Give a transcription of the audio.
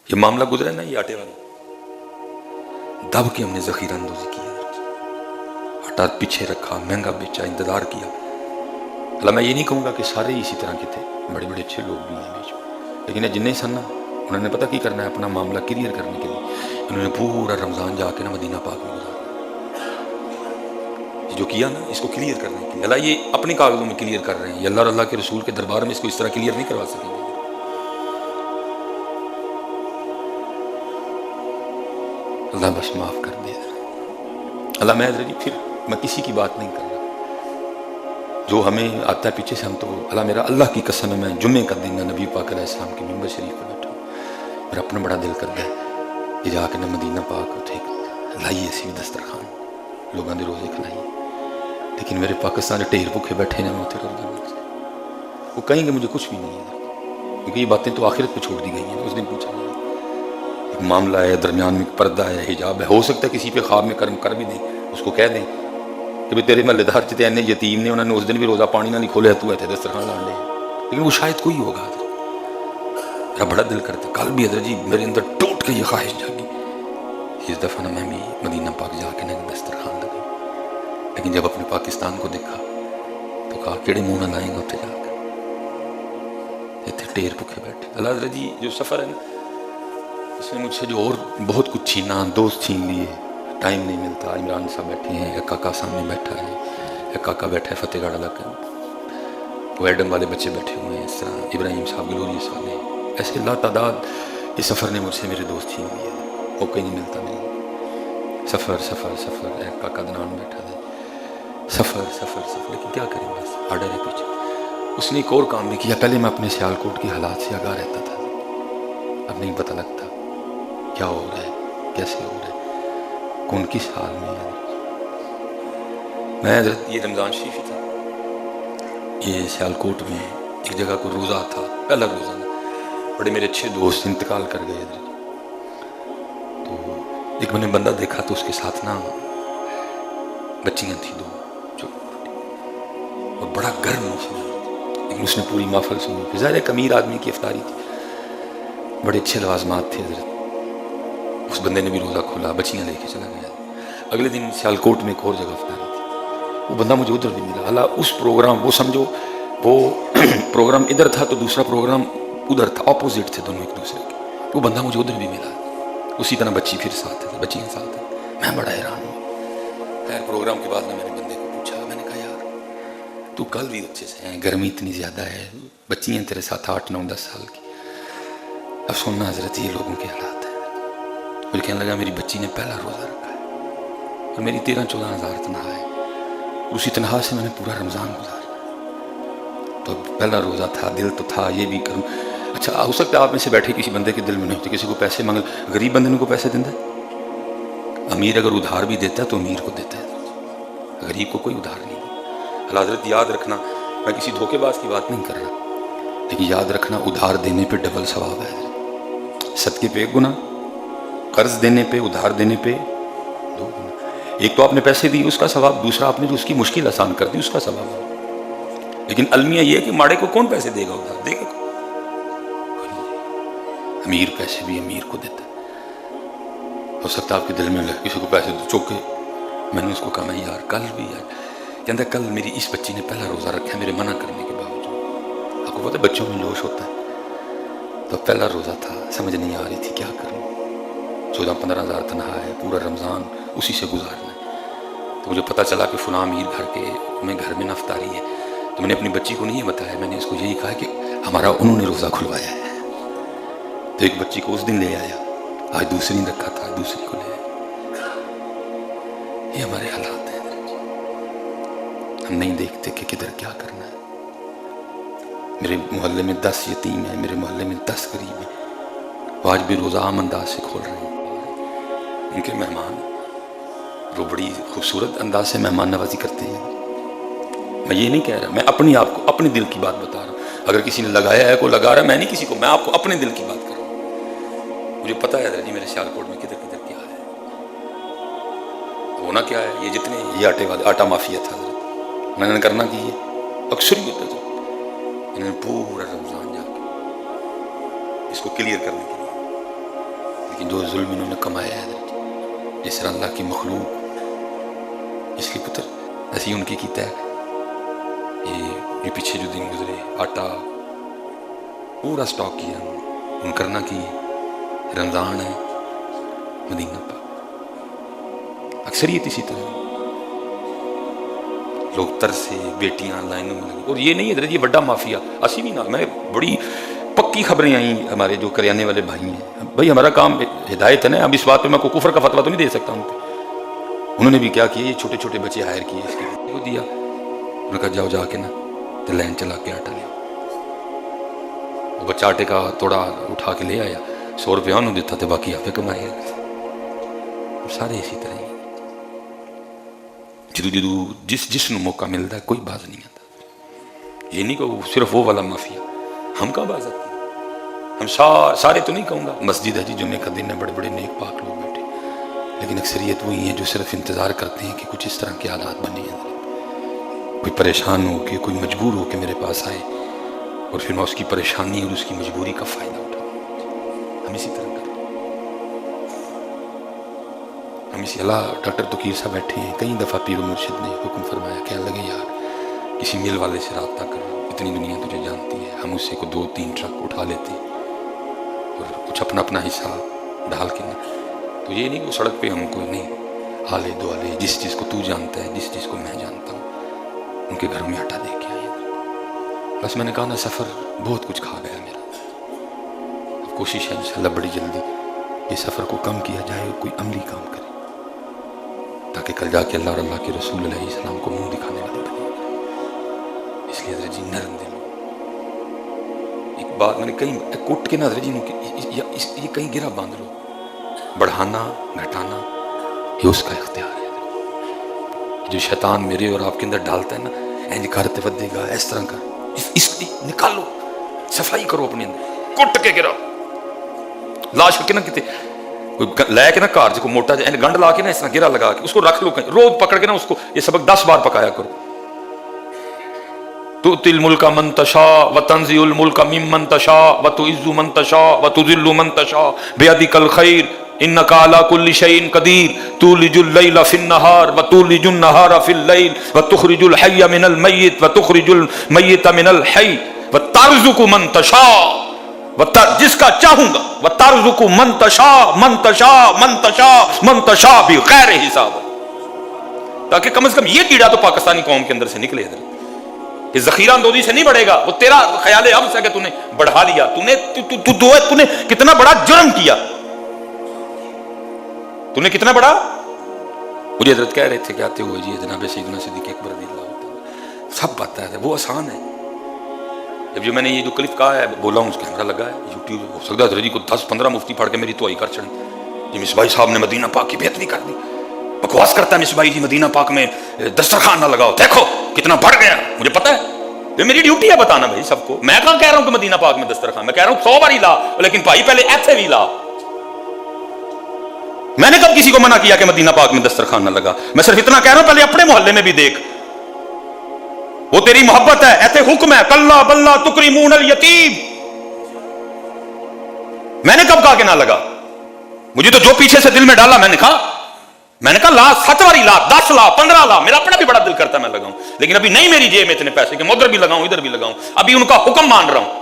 یہ معاملہ گزرا نا، یہ آٹے والا، دب کے ہم نے ذخیرہ اندوزی کی، آٹا پیچھے رکھا، مہنگا بیچا، انتظار کیا۔ اللہ میں یہ نہیں کہوں گا کہ سارے اسی طرح کے تھے، بڑے بڑے اچھے لوگ بھی ہیں بیچ میں، لیکن یہ جن سن نا، انہوں نے پتہ کی کرنا ہے، اپنا معاملہ کلیئر کرنے کے لیے انہوں نے پورا رمضان جا کے نا مدینہ پاک میں گزارا، جو کیا نا اس کو کلیئر کرنے کے لیے۔ اللہ یہ اپنے کاغذوں میں کلیئر کر رہے ہیں، یہ اللہ اور اللہ کے رسول کے دربار میں اس کو اس طرح کلیئر نہیں کروا سکیں گے۔ اللہ بس معاف کر دے اللہ، میں پھر میں کسی کی بات نہیں کر رہا، جو ہمیں آتا ہے پیچھے سے ہم تو اللہ، میرا اللہ کی قسم ہے، میں جمعے کا دن نبی پاک علیہ السلام کے ممبر شریف پہ بیٹھا ہوں، میرا اپنا بڑا دل کرتا ہے کہ جا کے نہ مدینہ پاک اٹھے لائیے اسی بھی دسترخوان لوگوں نے روزے کھلائیے، لیکن میرے پاکستان ٹھیر بھوکے بیٹھے ہیں، وہ کہیں گے مجھے کچھ بھی نہیں ہے، کیونکہ یہ باتیں تو آخرت پہ چھوڑ دی گئی ہیں۔ اس دن پوچھا گیا ایک معاملہ ہے، درمیان میں پردہ ہے، حجاب ہے، ہو سکتا ہے کسی پہ خواب میں کرم کر بھی دیں، اس کو کہہ دیں کہ بھی تیرے محلے دار چتے اینے یتیم نے، انہوں نے اس دن بھی روزہ پانی نہ نہیں کھولے، تو ایتھے دسترخوان لانڈے، لیکن وہ شاید کوئی ہوگا۔ میرا بڑا دل کرتا، کل بھی حضرت جی میرے اندر ٹوٹ کے یہ خواہش جاگی، اس دفعہ نا میں بھی مدینہ پاک جا کے نا دسترخوان لگا، لیکن جب اپنے پاکستان کو دیکھا تو کہا کیڑے منہ نہ لائیں گا اتنے جا کے، اتنے ٹیر بھوکے بیٹھے۔ اللہ حضرت جی جو سفر ہے نا، اس نے مجھ سے جو اور بہت کچھ چھینا، دوست چھین لیے، ٹائم نہیں ملتا۔ عمران صاحب بیٹھے ہیں، ایک کاکا سامنے بیٹھا ہے، ایک کاکا بیٹھا ہے فتح گڑھ علاقے میں، وہ ایڈم والے بچے بیٹھے ہوئے ہیں، اس طرح ابراہیم صاحب گلوریس والے، ایسے لا تعداد اس سفر نے مجھ سے میرے دوست چھین لیے، موقع نہیں ملتا نہیں، سفر سفر سفر۔ ایک کاکا دنان بیٹھا تھا، سفر سفر سفر، لیکن کیا کریں بس آڈر ہے پیچھے۔ اس نے ایک اور کام بھی کیا، پہلے میں اپنے سیالکوٹ کے حالات سے آگاہ رہتا تھا، اب نہیں پتہ لگتا کیا ہو رہا ہے، کیسے ہو رہا ہے، کون کس حال میں ہے۔ میں حضرت یہ رمضان شریف ہی تھا، یہ سیالکوٹ میں ایک جگہ کو روزہ تھا، پہلا روزہ، بڑے میرے اچھے دوست انتقال کر گئے حضرت، تو ایک میں نے بندہ دیکھا تو اس کے ساتھ نا بچیاں تھیں دو جو، اور بڑا گرم موسم، لیکن اس نے پوری محفل سنی، ظاہر ایک امیر آدمی کی افطاری تھی، بڑے اچھے لوازمات تھے حضرت۔ اس بندے نے بھی روزہ کھولا، بچیاں لے کے چلا گیا۔ اگلے دن سیالکوٹ میں ایک اور جگہ افطاری تھی، وہ بندہ مجھے ادھر بھی ملا۔ اللہ اس پروگرام، وہ سمجھو وہ پروگرام ادھر تھا تو دوسرا پروگرام ادھر تھا، اپوزٹ تھے دونوں ایک دوسرے کے، وہ بندہ مجھے ادھر بھی ملا، اسی طرح بچی پھر ساتھ ہے، بچیاں ساتھ ہیں، میں بڑا حیران ہوں۔ خیر پروگرام کے بعد میں نے بندے کو پوچھا، میں نے کہا یار تو کل بھی اچھے سے ہیں، گرمی اتنی زیادہ ہے، بچیاں تیرے ساتھ 8 9 10 سال کی، اب سننا حضرت یہ لوگوں کے حالات ہیں۔ مجھے کہنے لگا میری بچی نے پہلا روزہ رکھا ہے اور میری 13 14 ہزار تنخواہ ہے، اسی تنخواہ سے میں نے پورا رمضان گزارا، تو پہلا روزہ تھا، دل تو تھا یہ بھی کروں۔ اچھا ہو سکتا ہے آپ میں سے بیٹھے کسی بندے کے دل میں نہیں ہوتے، کسی کو پیسے مانگ، غریب بندے کو پیسے دیتا ہے، امیر اگر ادھار بھی دیتا ہے تو امیر کو دیتا ہے، غریب کو کوئی ادھار نہیں دیتا۔ اللہ حضرت یاد رکھنا، میں کسی دھوکے باز کی بات نہیں کر رہا، لیکن یاد رکھنا ادھار دینے پہ ڈبل ثواب ہے، صدقے پہ 1 گنا، قرض دینے پہ، ادھار دینے پہ 2 گنا۔ ایک تو آپ نے پیسے دی اس کا ثواب، دوسرا آپ نے جو اس کی مشکل آسان کر دی اس کا ثواب ہے۔ لیکن المیہ یہ ہے کہ ماڑے کو کون پیسے دے گا، ادھار دے گا کوئی؟ امیر پیسے بھی امیر کو دیتا ہے۔ ہو سکتا ہے آپ کے دل میں لگے کسی کو پیسے دو چوکے، میں نے اس کو کہا میں یار کل بھی یار، کہتا ہے کل میری اس بچی نے پہلا روزہ رکھا ہے میرے منع کرنے کے باوجود، آپ کو پتہ ہے بچوں میں جوش ہوتا ہے، تو پہلا روزہ تھا، سمجھ نہیں آ رہی تھی کیا کروں، 14 15 ہزار تنخواہ ہے، پورا رمضان اسی سے گزارنا ہے، تو مجھے پتہ چلا کہ فلاں امیر گھر کے میں گھر میں افطاری ہے، تو میں نے اپنی بچی کو نہیں بتایا، میں نے اس کو یہی کہا کہ ہمارا انہوں نے روزہ کھلوایا ہے، تو ایک بچی کو اس دن لے آیا، آج دوسری نے رکھا تھا، دوسری کو لے آیا۔ یہ ہمارے حالات ہیں، ہم نہیں دیکھتے کہ کدھر کیا کرنا ہے۔ میرے محلے میں 10 یتیم ہیں، میرے محلے میں 10 غریب ہیں، وہ آج بھی روزہ عام انداز سے کھول رہے ہیں، ان کے مہمان وہ بڑی خوبصورت انداز سے مہمان نوازی کرتے ہیں۔ میں یہ نہیں کہہ رہا، میں اپنی آپ کو اپنے دل کی بات بتا رہا ہوں، اگر کسی نے لگایا ہے کوئی لگا رہا ہے، میں نہیں کسی کو، میں آپ کو اپنے دل کی بات کر رہا ہوں۔ مجھے پتہ ہے حضرت جی میرے سیالکوٹ میں کدھر کدھر کیا ہے، ہونا کیا ہے، یہ جتنے یہ آٹے والے آٹا مافیا تھا حضرت، انہوں نے کرنا کی ہے اکثریت ہے، انہوں نے پورا رمضان جا کے اس کو کلیئر کرنے کے لیے لیکن جو ظلم انہوں نے کمایا ہے جس طرح اللہ کی مخلوق، اس لیے پتر ایسی ان کی کیتا ہے یہ پیچھے جو دن گزرے آٹا پورا سٹاک کیا ان کرنا کی رمضان ہے مدینہ پاک، اکثریت اسی طرح لوگ ترسے بیٹیاں لائنوں میں لگی، اور یہ نہیں ہے یہ بڑا مافیا اسی بھی نہ، میں بڑی پکی خبریں آئیں ہمارے جو کریانے والے بھائی ہیں، بھائی ہمارا کام ہدایت ہے نا، اب اس بات پہ میں کوئی کفر کا فتویٰ تو نہیں دے سکتا ان پہ، انہوں نے بھی کیا کیا یہ چھوٹے چھوٹے بچے ہائر کیے اس کے وہ دیا، انہوں نے کہا جاؤ جا کے نا تو لین چلا کے آٹا لیا، وہ بچہ آٹے کا توڑا اٹھا کے لے آیا، 100 روپیہ انہوں دیتا تھا باقی آپ کمائے، سارے اسی طرح ہی جدو جس نو موقع ملتا ہے کوئی باز نہیں آتا، یہ نہیں کہ صرف وہ والا مافیا، ہم کہاں باز آتے ہیں، ہم سارے تو نہیں کہوں گا، مسجد ہے جی جمعے کا دن ہے بڑے بڑے نیک پاک لوگ بیٹھے، لیکن اکثریت وہی ہیں جو صرف انتظار کرتے ہیں کہ کچھ اس طرح کے حالات بنے ہیں، کوئی پریشان ہو کے کوئی مجبور ہو کے میرے پاس آئے اور پھر میں اس کی پریشانی اور اس کی مجبوری کا فائدہ اٹھاؤں، ہم اسی طرح کریں، ہم اسی اللہ ڈاکٹر تقیر صاحب بیٹھے ہیں، کئی دفعہ پیر و مرشد نے حکم فرمایا کہنے لگے یار کسی میل والے سے رابطہ کرو، اتنی دنیا تجھے جانتی ہے، ہم اس سے کو 2-3 ٹرک اٹھا لیتے ہیں اور کچھ اپنا اپنا حصہ ڈال کے نا، تو یہ نہیں کہ سڑک پہ ہم کو نہیں آلے دوالے جس چیز کو تو جانتا ہے جس چیز کو میں جانتا ہوں ان کے گھروں میں آٹا دے کے آئے، بس میں نے کہا نا سفر بہت کچھ کھا گیا میرا، اب کوشش ہے انشاءاللہ بڑی جلدی یہ سفر کو کم کیا جائے اور کوئی عملی کام کرے تاکہ کل جا کے اللہ اور اللہ کے رسول علیہ السلام کو منہ دکھانے والے بنے، اس لیے حضرت جی نرم دل، ایک بات میں نے کہیں کوٹ کے نا حضرت جی یہ کہیں گرا باندھ لو، بڑھانا گھٹانا یہ اس کا اختیار ہے، جو شیطان میرے اور آپ کے اندر ڈالتا ہے نا اینج کرتے ودے گا اس طرح کر، اس نکالو صفائی کرو اپنے اندر، کٹ کے گرا لاش کے نا کتے لے کے نا کار جو موٹا گنڈ لا کے نا اس طرح گرا لگا کے اس کو رکھ لو کہیں، روز پکڑ کے نا اس کو یہ سبق 10 بار پکایا کرو، تؤتی الملک من تشاء وتنزع الملک ممن تشاء وتعز من تشاء وتذل من تشاء بیدک الخیر انک علی کل شیء قدیر تولج اللیل فی النہار وتولج النہار فی اللیل وتخرج الحی من المیت وتخرج المیت من الحی وترزق من تشاء جس کا چاہوں گا وترزق من تشاء من تشاء من تشاء من تشاء بغیر حساب، تاکہ کم از کم یہ کیڑا تو پاکستانی قوم کے اندر سے نکلے حضرت، کہ ذخیرہ اندوزی سے نہیں بڑھے گا، وہ تیرا خیال ہے اب سے کہ تو نے بڑھا لیا، تو نے کتنا بڑا جرم کیا، تو نے کتنا بڑا، مجھے حضرت کہہ رہے تھے کہ آتے ہوئے جی جناب سیدنا صدیق اکبر رضی اللہ عنہ سب پتہ ہے وہ آسان ہے، جب جو میں نے یہ جو کلپ کہا ہے بولا ہوں اس کیمرہ لگا ہے یوٹیوب، ہو سکتا ہے حضرت جی کو 10-15 مفتی پڑھ کے میری توئی کر چڑھیں، جی مصباحی صاحب نے مدینہ پاک کی بہتری کر دی، بکواس کرتا ہے مصباحی جی مدینہ پاک میں دسترخوان نہ لگاؤ، دیکھو کتنا بڑھ گیا، مجھے پتا ہے یہ میری ڈیوٹی ہے بتانا بھائی سب کو، میں کہاں کہہ رہا ہوں کہ مدینہ پاک میں دسترخوان، میں کہہ رہا ہوں 100 بار ہی لا، لیکن بھائی پہلے ایتھے بھی لا، میں نے کب کسی کو منع کیا کہ مدینہ پاک میں دسترخوان نہ لگا، میں صرف اتنا کہہ رہا ہوں پہلے اپنے محلے میں بھی دیکھ، وہ تیری محبت ہے، ایسے حکم ہے کلا بلا تکریمون الیتیم، میں نے کب کہا کہ نہ لگا، مجھے تو جو پیچھے سے دل میں ڈالا میں نے کہا لا 7 باری لا 10 لا 15 لا، میرا اپنا بھی بڑا دل کرتا ہے میں لگاؤں، لیکن ابھی نہیں میری جیب میں اتنے پیسے کہ میں ادھر بھی لگاؤں ادھر بھی لگاؤں، ابھی ان کا حکم مان رہا ہوں،